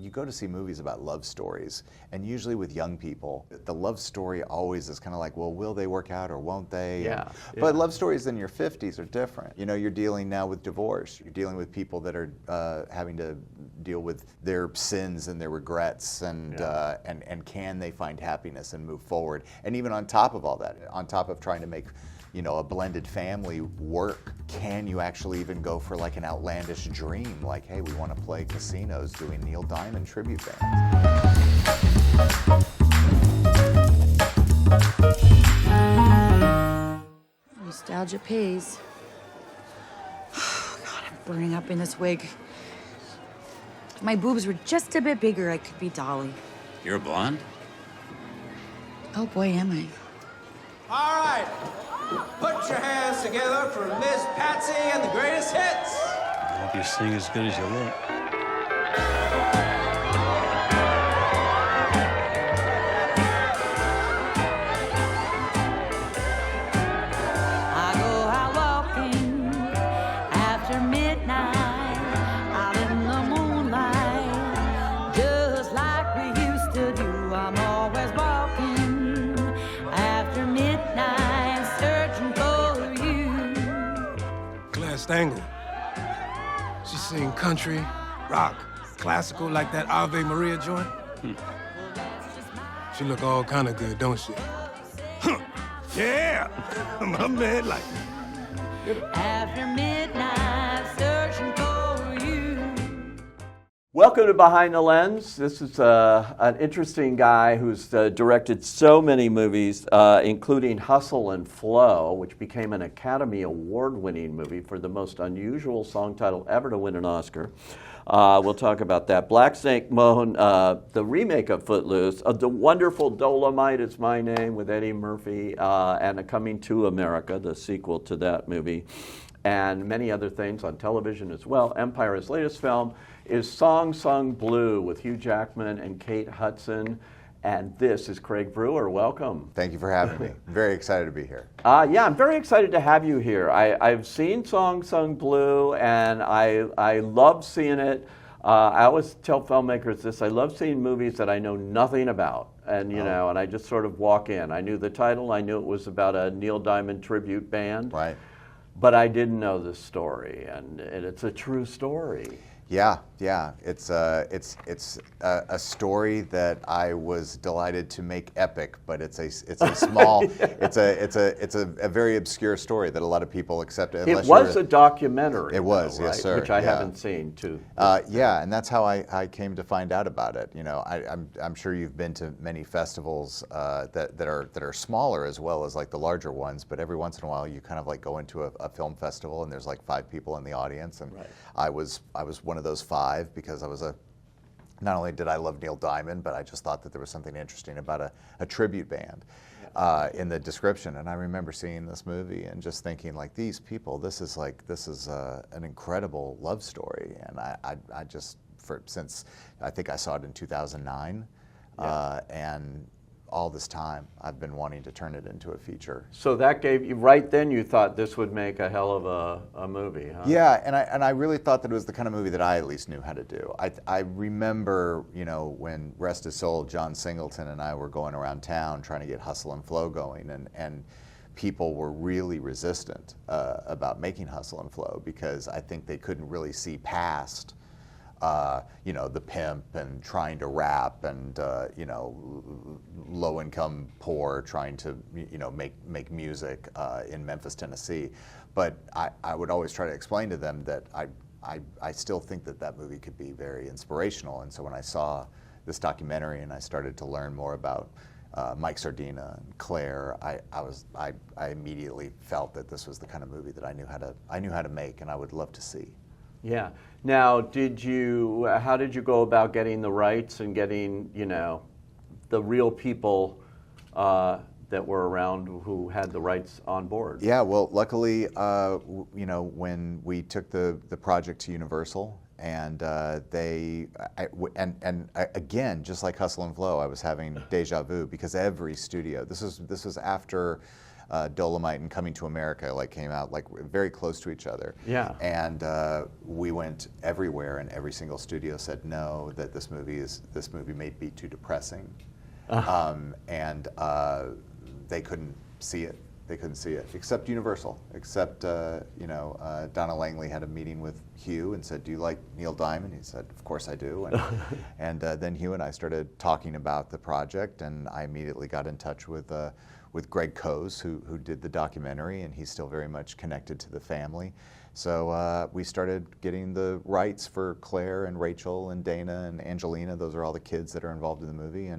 you go to see movies about love stories, and usually with young people, the love story always is kind of like, well, will they work out or won't they? Yeah. But love stories in your 50s are different. You know, you're dealing now with divorce. You're dealing with people that are having to deal with their sins and their regrets, and can they find happiness and move forward? And even on top of all that, on top of trying to make, you know, a blended family work, can you actually even go for like an outlandish dream, like, hey, we want to play casinos doing Neil Diamond tribute bands? Nostalgia pays. God, I'm burning up in this wig. If my boobs were just a bit bigger, I could be Dolly. You're a blonde? Oh boy, am I. All right, put your hands together for Miss Patsy and the greatest hits. I hope you sing as good as you look. I go out walking after midnight, out in the moonlight, just like we used to do. I'm always walking after midnight, searching for you. Claire Stengel. She sing country, rock, classical like that Ave Maria joint. She look all kind of good, don't she? Yeah, my man like it. After midnight, searching for you. Welcome to Behind the Lens. This is an interesting guy who's directed so many movies, including Hustle and Flow, which became an Academy Award-winning movie for the most unusual song title ever to win an Oscar. We'll talk about that. Black Snake Moan, the remake of Footloose, The Wonderful Dolomite is My Name with Eddie Murphy, and Coming to America, the sequel to that movie, and many other things on television as well. Empire's latest film is Song Sung Blue with Hugh Jackman and Kate Hudson. And this is Craig Brewer. Welcome. Thank you for having me. Very excited to be here. Yeah, I'm very excited to have you here. I've seen Song Sung Blue, and I love seeing it. I always tell filmmakers this: I love seeing movies that I know nothing about, and and I just sort of walk in. I knew the title. I knew it was about a Neil Diamond tribute band. Right. But I didn't know the story, and it's a true story. Yeah. It's a story that I was delighted to make epic, but it's a small, it's a very obscure story that a lot of people accept. It was a documentary. It was, though, right? yes, sir. Which I haven't seen too. And that's how I came to find out about it. You know, I'm sure you've been to many festivals that are smaller as well as like the larger ones, but every once in a while you kind of like go into a film festival and there's like 5 people in the audience, and right. I was one of those 5 because I was not only did I love Neil Diamond, but I just thought that there was something interesting about a tribute band in the description. And I remember seeing this movie and just thinking, like, these people, this is an incredible love story. And I just, since I think I saw it in 2009, and all this time I've been wanting to turn it into a feature. So that gave you, right then you thought this would make a hell of a movie, huh? Yeah, and I really thought that it was the kind of movie that I at least knew how to do. I remember, when Rest His Soul, John Singleton and I were going around town trying to get Hustle and Flow going, and people were really resistant about making Hustle and Flow because I think they couldn't really see past the pimp and trying to rap and, low-income poor trying to, make music in Memphis, Tennessee. But I would always try to explain to them that I still think that movie could be very inspirational. And so when I saw this documentary and I started to learn more about Mike Sardina and Claire, I immediately felt that this was the kind of movie that I knew how to make and I would love to see. Yeah. Now, how did you go about getting the rights and getting, the real people that were around who had the rights on board? Yeah, well, luckily, when we took the project to Universal, and again, just like Hustle and Flow, I was having deja vu because every studio. This was after Dolomite and Coming to America like came out like very close to each other. Yeah. And we went everywhere, and every single studio said no, that this movie may be too depressing, and they couldn't see it. They couldn't see it, except Universal. Except Donna Langley had a meeting with Hugh and said, "Do you like Neil Diamond?" He said, "Of course I do." And then Hugh and I started talking about the project, and I immediately got in touch with Greg Coase, who did the documentary, and he's still very much connected to the family. So we started getting the rights for Claire and Rachel and Dana and Angelina. Those are all the kids that are involved in the movie,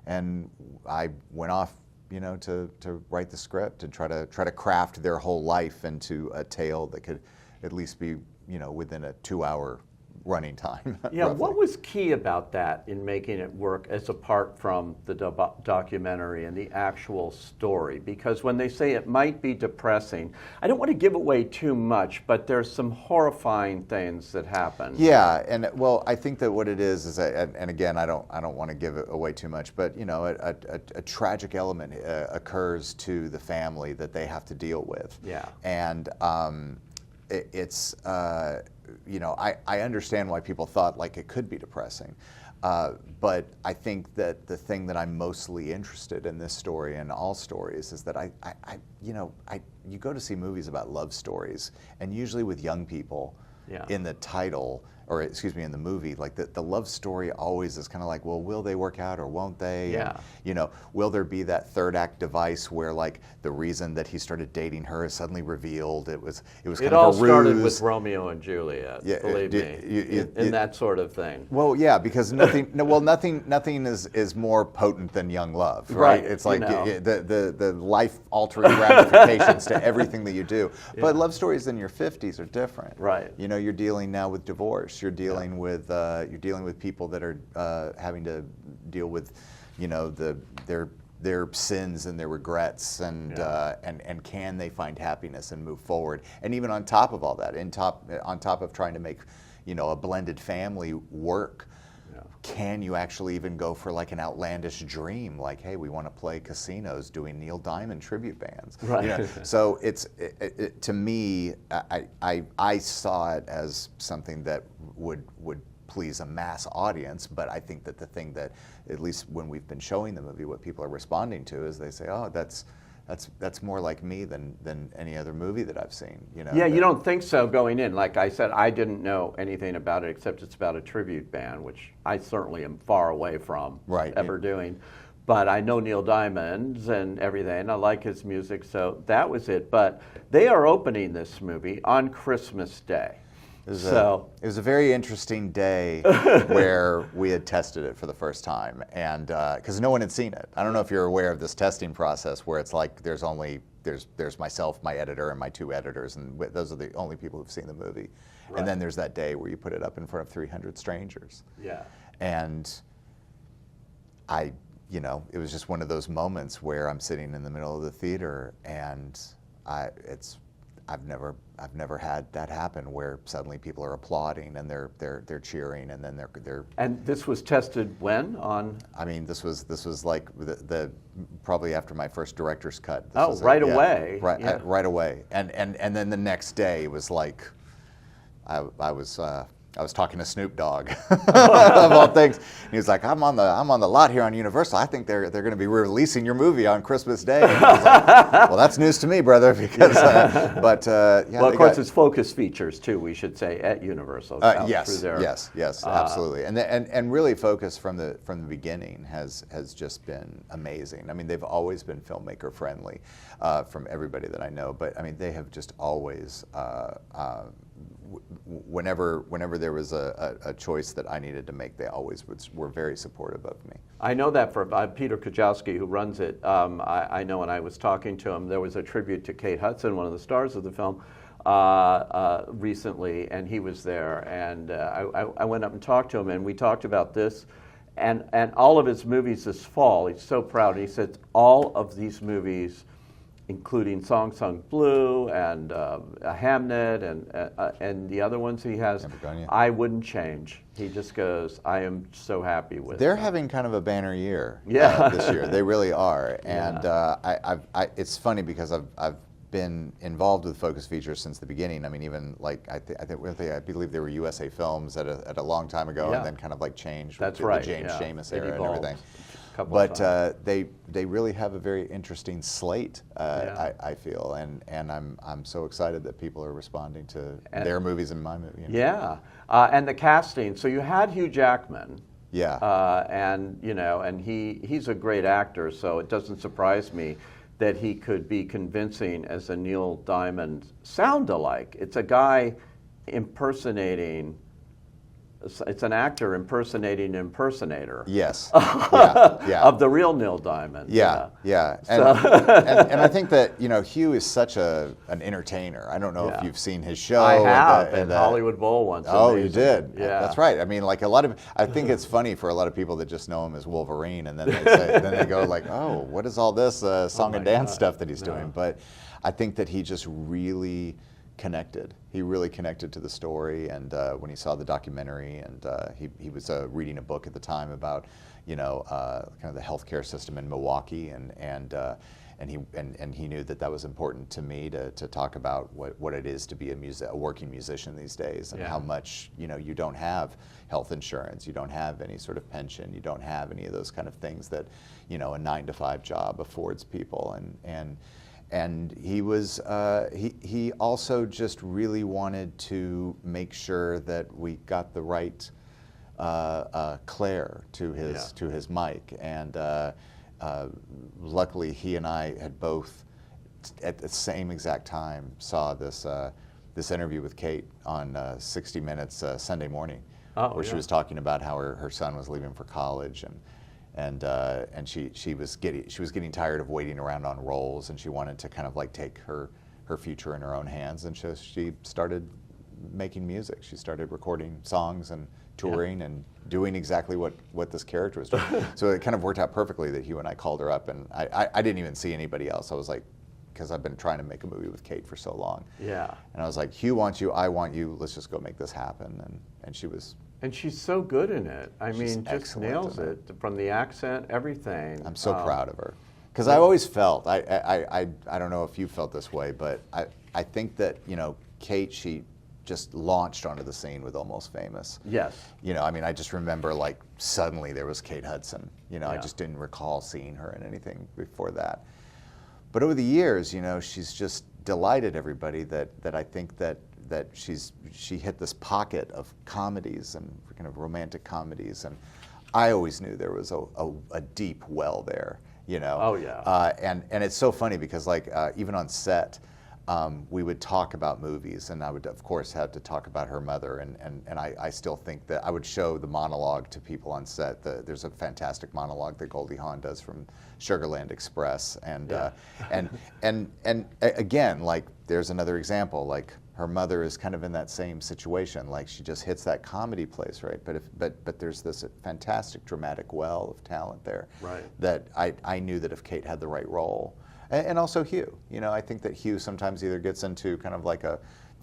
and I went off, to write the script and try to craft their whole life into a tale that could at least be, within a 2-hour running time. Yeah, roughly. what was key about that in making it work as apart from the documentary and the actual story? Because when they say it might be depressing, I don't want to give away too much, but there's some horrifying things that happen. Yeah, and well, I think that what it is and again, I don't want to give it away too much, but a tragic element occurs to the family that they have to deal with. Yeah. And I understand why people thought like it could be depressing, but I think that the thing that I'm mostly interested in this story and all stories is that you go to see movies about love stories, and usually with young people, Yeah. in the title, or excuse me, in the movie, like the love story always is kind of like, well, will they work out or won't they? Yeah. And, will there be that third act device where like the reason that he started dating her is suddenly revealed? It was kind It of all a started ruse. with Romeo and Juliet, Yeah, believe me, in that sort of thing. Well, yeah, because nothing is more potent than young love, Right, right? It's like you know. the life-altering ramifications to everything that you do. But love stories in your 50s are different. Right. You're dealing now with divorce. You're dealing with people that are having to deal with, their sins and their regrets, and can they find happiness and move forward? And even on top of all that, on top of trying to make, a blended family work, can you actually even go for like an outlandish dream, like, hey, we want to play casinos doing Neil Diamond tribute bands? Right. So to me, I saw it as something that would please a mass audience, but I think that the thing that, at least when we've been showing the movie, what people are responding to is they say, oh, that's more like me than any other movie that I've seen. Yeah, you don't think so going in. Like I said, I didn't know anything about it except it's about a tribute band, which I certainly am far away from ever doing. But I know Neil Diamond and everything. I like his music, so that was it. But they are opening this movie on Christmas Day. It was a very interesting day where we had tested it for the first time, and because no one had seen it. I don't know if you're aware of this testing process where it's like there's myself, my editor, and my 2 editors, and those are the only people who've seen the movie. Right. And then there's that day where you put it up in front of 300 strangers. Yeah. And it was just one of those moments where I'm sitting in the middle of the theater, and I've never had that happen where suddenly people are applauding and they're cheering, and then they're. And this was tested when on? I mean, this was like the probably after my first director's cut. Right away. Right, Yeah. right away, and then the next day it was like, I was talking to Snoop Dogg of all things. And he was like, "I'm on the lot here on Universal. I think they're going to be releasing your movie on Christmas Day." And I was like, well, that's news to me, brother. Because, Well, of course, it's focus features too. We should say at Universal. Yes, absolutely. And really, Focus from the beginning has just been amazing. I mean, they've always been filmmaker friendly, from everybody that I know. But I mean, they have just always. Whenever there was a choice that I needed to make, they always were very supportive of me. I know that for Peter Kujawski, who runs it. I know when I was talking to him, there was a tribute to Kate Hudson, one of the stars of the film, recently, and he was there. And I went up and talked to him, and we talked about this. And all of his movies this fall, he's so proud. He said all of these movies including Song Sung Blue and Hamnet and the other ones he has. Begonia. I wouldn't change. He just goes, I am so happy with They're them. having kind of a banner year Yeah. this year. They really are. Yeah. And it's funny because I've been involved with Focus Features since the beginning. I mean, even like I believe they were USA Films at a long time ago, Yeah. and then kind of like changed That's with right, the James yeah. Seamus It era and evolved everything. a couple of But times. they really have a very interesting slate. Yeah. I feel, and I'm so excited that people are responding to And- their movies and my movie. Yeah, and the casting. So you had Hugh Jackman. Yeah. And he's a great actor, so it doesn't surprise me that he could be convincing as a Neil Diamond sound-alike. It's a guy impersonating. It's an actor impersonating an impersonator. Yes. Yeah. Of the real Neil Diamond. Yeah. And, and I think that Hugh is such an entertainer. I don't know Yeah. if you've seen his show. I have and at the- Hollywood Bowl once. Oh, you Amazing. did. Yeah, That's right. I mean, like I think it's funny for a lot of people that just know him as Wolverine, and then they go like, "Oh, what is all this song and dance stuff that he's doing?" But I think that he just really connected. He really connected to the story, and when he saw the documentary, and he was reading a book at the time about kind of the healthcare system in Milwaukee, and he knew that was important to me to talk about what it is to be a working musician these days, and Yeah. how much you don't have health insurance, you don't have any sort of pension, you don't have any of those kind of things that a 9-to-5 job affords people, and he was he also just really wanted to make sure that we got the right Claire to his mic, and luckily he and I had both at the same exact time saw this interview with Kate on 60 Minutes Sunday morning, where she was talking about how her son was leaving for college, and she was getting tired of waiting around on roles, and she wanted to kind of like take her future in her own hands, and so she started making music. She started recording songs and touring and doing exactly what this character was doing. So it kind of worked out perfectly that Hugh and I called her up, and I didn't even see anybody else. I was like, because I've been trying to make a movie with Kate for so long. Yeah. And I was like, Hugh wants you, I want you, let's just go make this happen. And she was. And she's so good in it. I She's mean, just excellent nails in it from the accent, everything. I'm so proud of her. Because I always felt, I don't know if you felt this way, but I think that, Kate, she just launched onto the scene with Almost Famous. Yes. I mean, I just remember like suddenly there was Kate Hudson. I Yeah. just didn't recall seeing her in anything before that. But over the years, she's just delighted everybody that I think that she hit this pocket of comedies and kind of romantic comedies, and I always knew there was a deep well there, Oh, yeah. And it's so funny because like even on set, we would talk about movies, and I would of course have to talk about her mother, and I still think that I would show the monologue to people on set. There's a fantastic monologue that Goldie Hawn does from Sugarland Express, and again, like there's another example, like her mother is kind of in that same situation, like she just hits that comedy place, right? But there's this fantastic dramatic well of talent there, Right. that I knew that if Kate had the right role. And also Hugh, I think that Hugh sometimes either gets into kind of like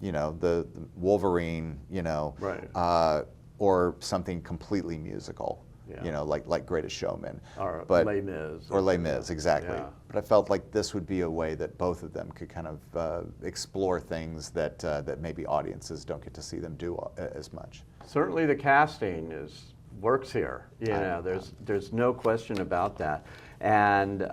the Wolverine, Right. or something completely musical, Yeah. like Greatest Showman, Or Les Mis. or Les Mis, exactly. Yeah. But I felt like this would be a way that both of them could kind of explore things that maybe audiences don't get to see them do as much. Certainly the casting works here. There's no question about that. And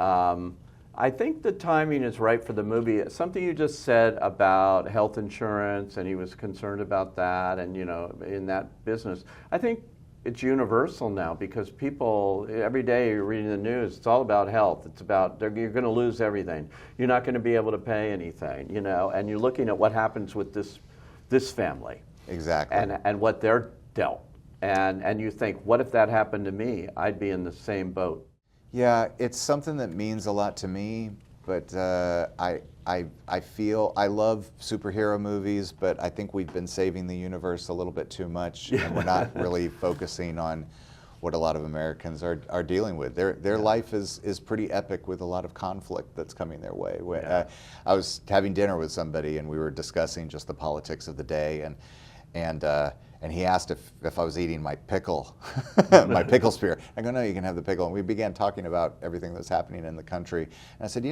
I think the timing is right for the movie. Something you just said about health insurance, and he was concerned about that, and in that business. I think it's universal now because people, every day you're reading the news, it's all about health. It's about you're going to lose everything. You're not going to be able to pay anything, and you're looking at what happens with this family. Exactly. And what they're dealt. And you think, what if that happened to me? I'd be in the same boat. Yeah, it's something that means a lot to me, but I feel I love superhero movies, but I think we've been saving the universe a little bit too much, and we're not really focusing on what a lot of Americans are dealing with. Their life is pretty epic with a lot of conflict that's coming their way. I was having dinner with somebody and we were discussing just the politics of the day, and he asked if I was eating my pickle, my pickle spear. I go, no, you can have the pickle. And we began talking about everything that's happening in the country. And I said,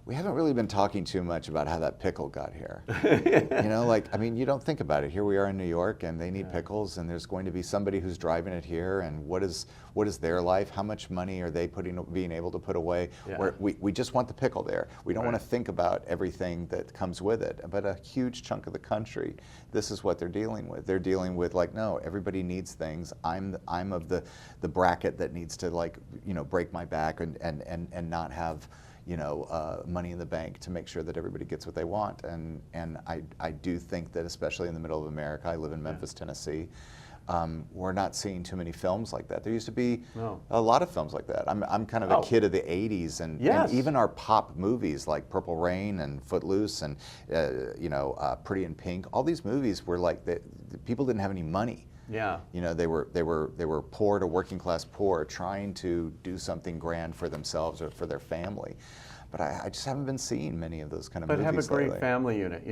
we haven't really been talking too much about how that pickle got here. You don't think about it. Here we are in New York, and they need pickles, and there's going to be somebody who's driving it here, and what is their life? How much money are they being able to put away? Yeah. We just want the pickle there. We don't want to think about everything that comes with it. But a huge chunk of the country, this is what they're dealing with. They're dealing with no, everybody needs things. I'm of the bracket that needs to break my back and not have money in the bank to make sure that everybody gets what they want. And I do think that, especially in the middle of America, I live in Memphis, Tennessee, we're not seeing too many films like that. There used to be a lot of films like that. I'm kind of a kid of the 80s, and even our pop movies like Purple Rain and Footloose and Pretty in Pink, all these movies were like people didn't have any money. Yeah. They were poor to working class poor, trying to do something grand for themselves or for their family. But I just haven't been seeing many of those kind of movies. But have a great lately. family unit.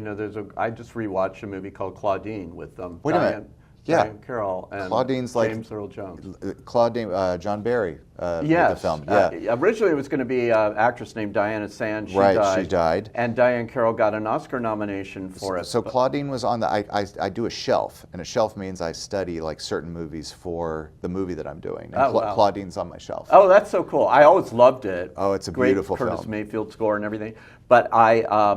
I just rewatched a movie called Claudine with Wait a minute. Yeah. Diane Carroll and Claudine's like James Earl Jones. Claudine, John Barry. Yes. With the film. Yeah. Originally, it was going to be an actress named Diana Sand. She died. And Diane Carroll got an Oscar nomination for it. So Claudine was on I do a shelf, and a shelf means I study certain movies for the movie that I'm doing. And wow. Claudine's on my shelf. Oh, that's so cool. I always loved it. Oh, it's a Great beautiful Curtis film. Mayfield score and everything. But I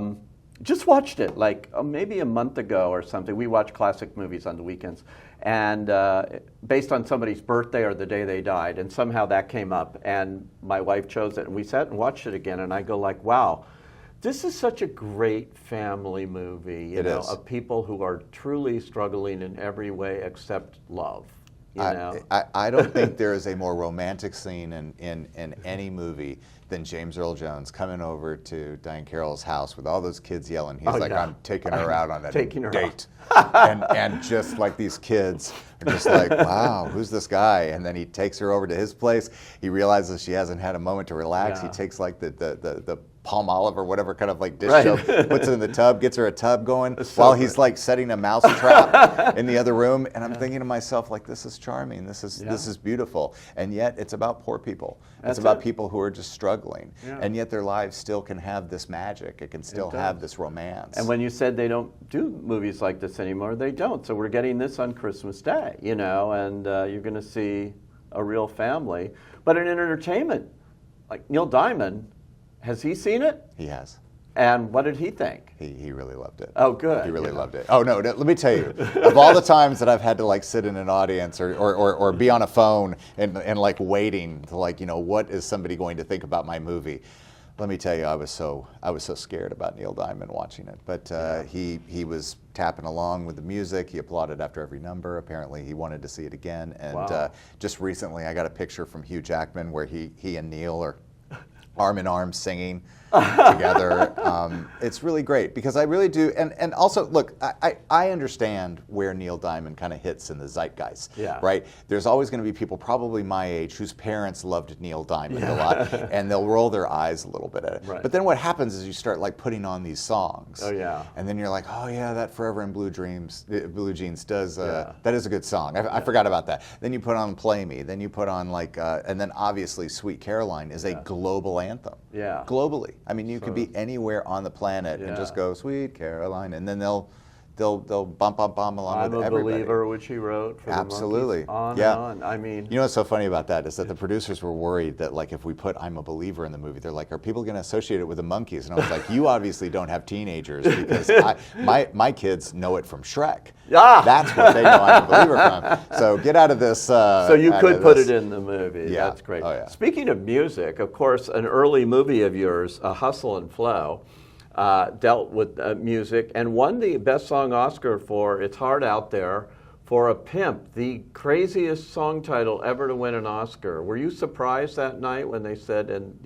just watched it maybe a month ago or something. We watch classic movies on the weekends. And based on somebody's birthday or the day they died, and somehow that came up, and my wife chose it, and we sat and watched it again, and I go wow, this is such a great family movie, of people who are truly struggling in every way except love. I don't think there is a more romantic scene in any movie than James Earl Jones coming over to Diane Carroll's house with all those kids yelling. He's I'm taking her out on a date. and just these kids are just wow, who's this guy? And then he takes her over to his place. He realizes she hasn't had a moment to relax. Yeah. He takes the palm olive or whatever kind of dish soap, puts it in the tub, gets her a tub going while he's setting a mouse trap in the other room. And I'm thinking to myself, this is charming. This is beautiful. And yet it's about poor people. It's about people who are just struggling. Yeah. And yet their lives still can have this magic. It can still have this romance. And when you said they don't do movies like this anymore, they don't. So we're getting this on Christmas Day, and you're going to see a real family. But in entertainment, Neil Diamond, has he seen it? He has. And what did he think? He really loved it. Oh, good. He really loved it. Oh, no, let me tell you, of all the times that I've had to sit in an audience or be on a phone and waiting to what is somebody going to think about my movie, let me tell you, I was so scared about Neil Diamond watching it. But he was tapping along with the music. He applauded after every number. Apparently, he wanted to see it again. And just recently, I got a picture from Hugh Jackman where he and Neil are arm in arm singing together. It's really great because I really do. And also, look, I understand where Neil Diamond kind of hits in the zeitgeist, right? There's always going to be people probably my age whose parents loved Neil Diamond a lot, and they'll roll their eyes a little bit at it. Right. But then what happens is you start putting on these songs. Oh, yeah. And then you're like, oh, yeah, that Forever in Blue Jeans does, that is a good song. I forgot about that. Then you put on Play Me. Then you put on and then obviously Sweet Caroline is a global anthem. Yeah. Globally. I mean, you could be anywhere on the planet and just go, Sweet Caroline, and then they'll bump along I'm with a everybody. Believer, which he wrote for Absolutely. the Monkees. Yeah. On. I mean, you know what's so funny about that is that the producers were worried that if we put I'm a Believer in the movie, they're like, are people going to associate it with the Monkees? And I was like, you obviously don't have teenagers because my kids know it from Shrek. That's what they know I'm a Believer from. So get out of this. So you could put it in the movie. Yeah. That's great. Oh, yeah. Speaking of music, of course, an early movie of yours, Hustle and Flow, dealt with music and won the Best Song Oscar for It's Hard Out There For a Pimp, the craziest song title ever to win an Oscar. Were you surprised that night when they said, and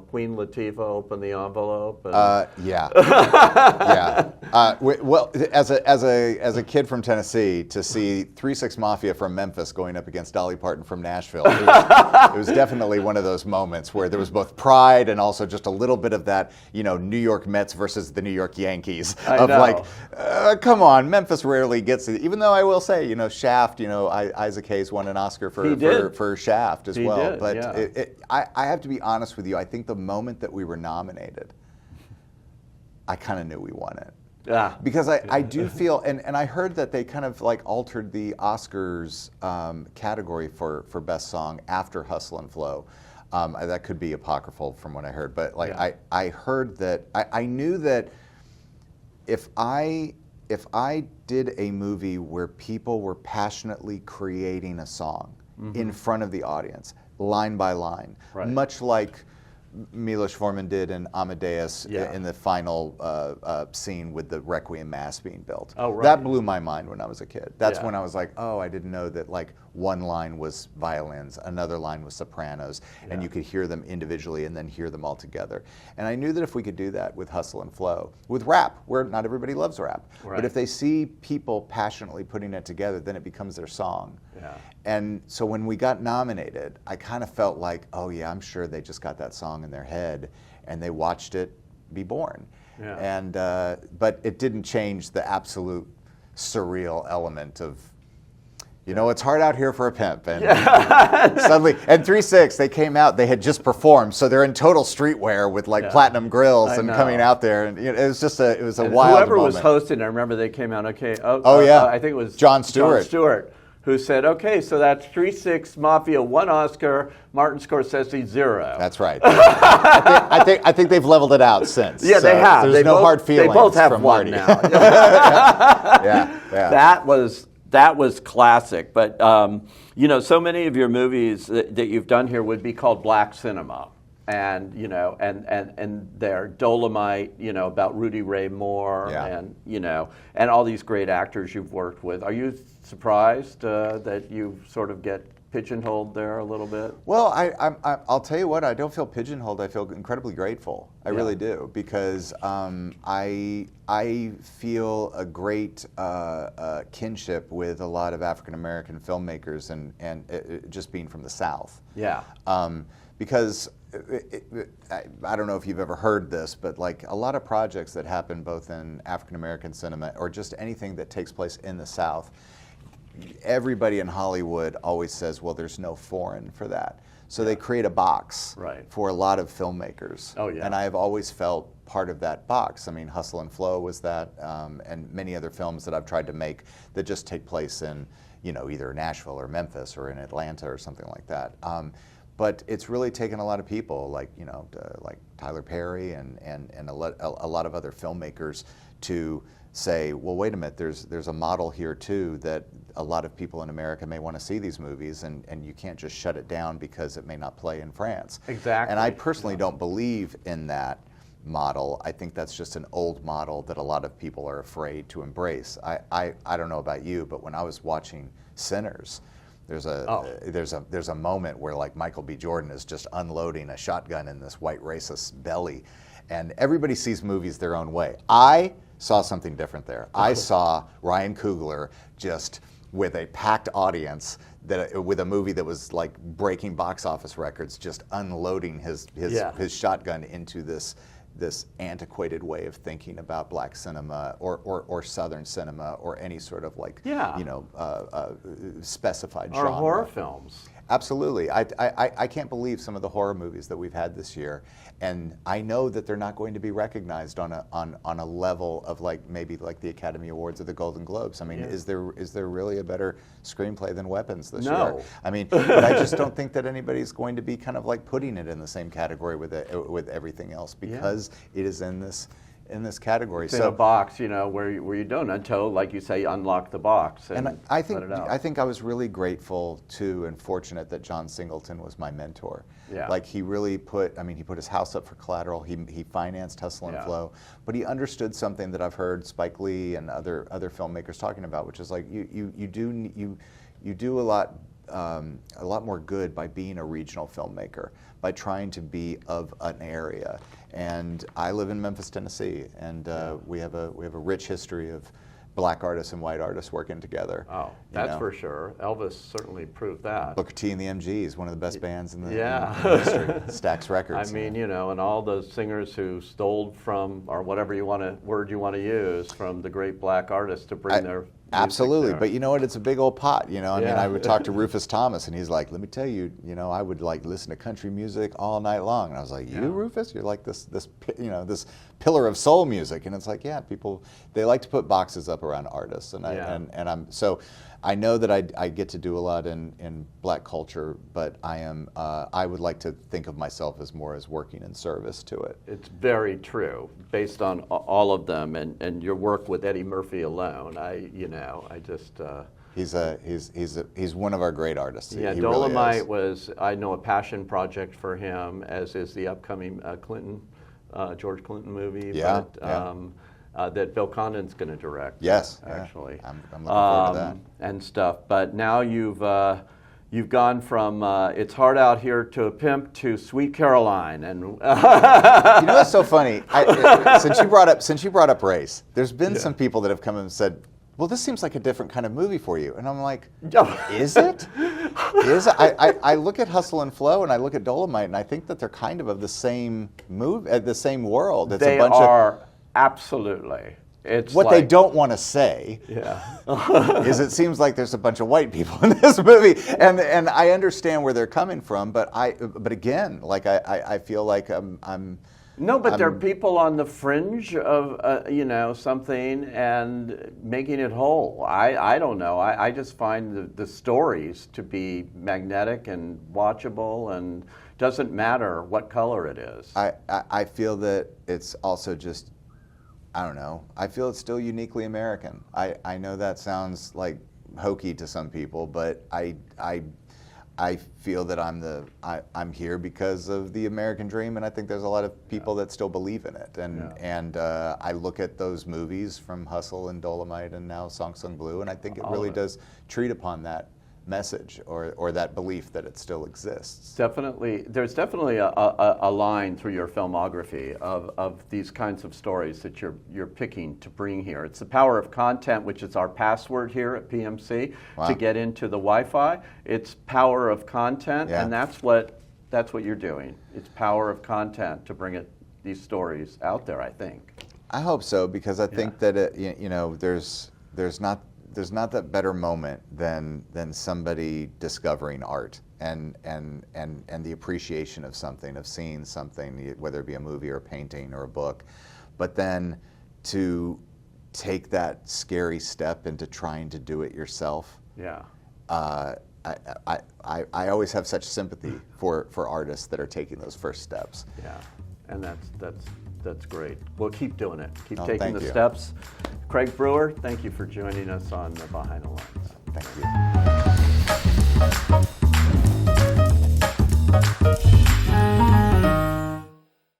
Queen Latifah opened the envelope? And... Yeah, yeah. Well, as a kid from Tennessee, to see 3 6 Mafia from Memphis going up against Dolly Parton from Nashville, it was definitely one of those moments where there was both pride and also just a little bit of that, New York Mets versus the New York Yankees. I know. Like, come on, Memphis rarely gets it. Even though I will say, Shaft, Isaac Hayes won an Oscar for Shaft as well. Did, but yeah. I have to be honest with you. I think the moment that we were nominated, I kind of knew we won it. Yeah. Because I do feel, and I heard that they kind of like altered the Oscars category for Best Song after Hustle and Flow. That could be apocryphal from what I heard. But I heard that, I knew that if I did a movie where people were passionately creating a song in front of the audience, line by line, much like Milos Forman did in Amadeus in the final scene with the Requiem Mass being built. Oh, right. That blew my mind when I was a kid. That's when I was like, oh, I didn't know that like one line was violins, another line was sopranos, and you could hear them individually and then hear them all together. And I knew that if we could do that with Hustle and Flow, with rap, where not everybody loves rap, but if they see people passionately putting it together, then it becomes their song. Yeah. And so when we got nominated, I kind of felt like, oh yeah, I'm sure they just got that song in their head and they watched it be born. Yeah. And but it didn't change the absolute surreal element of, it's hard out here for a pimp. And suddenly, and 3 6, they came out, they had just performed, so they're in total streetwear with like platinum grills and coming out there, and it was just it was a wild whoever moment. was hosting, I remember they came out, okay. I think it was Jon Stewart. Jon Stewart, who said, okay, so that's 3 6 Mafia, 1 Oscar, Martin Scorsese, 0. That's right. I think they've leveled it out since. Yeah, so they have. There's no hard feelings. They both have from one Marty. now. Yeah. That was classic. But so many of your movies that you've done here would be called black cinema. And and they're Dolomite, about Rudy Ray Moore, and all these great actors you've worked with. Are you surprised that you sort of get pigeonholed there a little bit? Well, I'll tell you what, I don't feel pigeonholed. I feel incredibly grateful. I really do, because I feel a great kinship with a lot of African American filmmakers, and just being from the South. Yeah. Because I don't know if you've ever heard this, but like a lot of projects that happen both in African American cinema or just anything that takes place in the South, everybody in Hollywood always says, well, there's no foreign for that. So they create a box for a lot of filmmakers. Oh, yeah. And I've always felt part of that box. I mean, Hustle and Flow was that, and many other films that I've tried to make that just take place in, either Nashville or Memphis or in Atlanta or something like that. But it's really taken a lot of people, like like Tyler Perry and a lot of other filmmakers, to say, well, wait a minute, there's a model here too that a lot of people in America may want to see these movies, and you can't just shut it down because it may not play in France. Exactly. And I personally don't believe in that model. I think that's just an old model that a lot of people are afraid to embrace. I don't know about you, but when I was watching Sinners, there's a moment where like Michael B. Jordan is just unloading a shotgun in this white racist's belly, and everybody sees movies their own way. I saw something different there. I saw Ryan Coogler just with a packed audience, with a movie that was like breaking box office records, just unloading his shotgun into this antiquated way of thinking about black cinema or Southern cinema or any sort of like specified genre. Or horror films. Absolutely. I can't believe some of the horror movies that we've had this year, and I know that they're not going to be recognized on a level of like maybe like the Academy Awards or the Golden Globes. I mean, is there really a better screenplay than Weapons this year? I mean, but I just don't think that anybody's going to be kind of like putting it in the same category with everything else, because it is in this in this category. It's in a box, where you don't until, like you say, unlock the box and I let it out. think I was really grateful to and fortunate that John Singleton was my mentor. Yeah. Like he really he put his house up for collateral. He financed Hustle and Yeah. Flow, but he understood something that I've heard Spike Lee and other filmmakers talking about, which is like you do a lot more good by being a regional filmmaker, by trying to be of an area. And I live in Memphis, Tennessee, and we have a rich history of black artists and white artists working together. Oh, that's for sure. Elvis certainly proved that. Booker T and the MGs, one of the best bands in the Yeah. in history. Stax Records. I mean, and all the singers who stole from, or whatever word you want to use, from the great black artists to bring their music absolutely, there. but you know what? It's a big old pot. I mean, Yeah. I would talk to Rufus Thomas, and he's like, "Let me tell you, I would like listen to country music all night long." And I was like, "You, Rufus? You're like this pillar of soul music." And it's like, yeah, people, they like to put boxes up around artists, and I know that I get to do a lot in black culture, but I would like to think of myself as more as working in service to it. It's very true, based on all of them, and your work with Eddie Murphy alone. He's one of our great artists. Yeah, He Dolomite really is. was, I know, a passion project for him, as is the upcoming George Clinton movie. Yeah, that Bill Condon's going to direct. Yes, actually. I'm looking forward to that. And stuff. But now you've gone from It's Hard Out Here to a Pimp to Sweet Caroline, and You know what's so funny? Since you brought up race, there's been some people that have come and said, "Well, this seems like a different kind of movie for you," and I'm like, "Is it? Is it?" I look at Hustle and Flow and I look at Dolomite, and I think that they're kind of the same the same world. It's they a bunch are absolutely. It's what like, they don't want to say. Yeah. Is it seems like there's a bunch of white people in this movie, and I understand where they're coming from, but again, like I feel like I'm. No, but there are people on the fringe of something and making it whole. I don't know. I just find the stories to be magnetic and watchable, and doesn't matter what color it is. I feel that it's also just, I don't know. I feel it's still uniquely American. I know that sounds like hokey to some people, but I feel that I'm here because of the American dream, and I think there's a lot of people that still believe in it. And I look at those movies from Hustle and Dolomite and now Song Sung Blue, and I think it really does treat upon that message or that belief that it still exists. Definitely, there's definitely a line through your filmography of these kinds of stories that you're picking to bring here. It's the power of content, which is our password here at PMC to get into the Wi-Fi. It's power of content, and that's what you're doing. It's power of content to bring these stories out there, I think. I hope so, because I think that there's not that better moment than somebody discovering art and the appreciation of something, of seeing something, whether it be a movie or a painting or a book, but then to take that scary step into trying to do it yourself. Yeah. I always have such sympathy for artists that are taking those first steps. Yeah, and that's great. Well, keep doing it. Keep taking thank the you. steps. Craig Brewer, thank you for joining us on Behind the Lens. Thank you.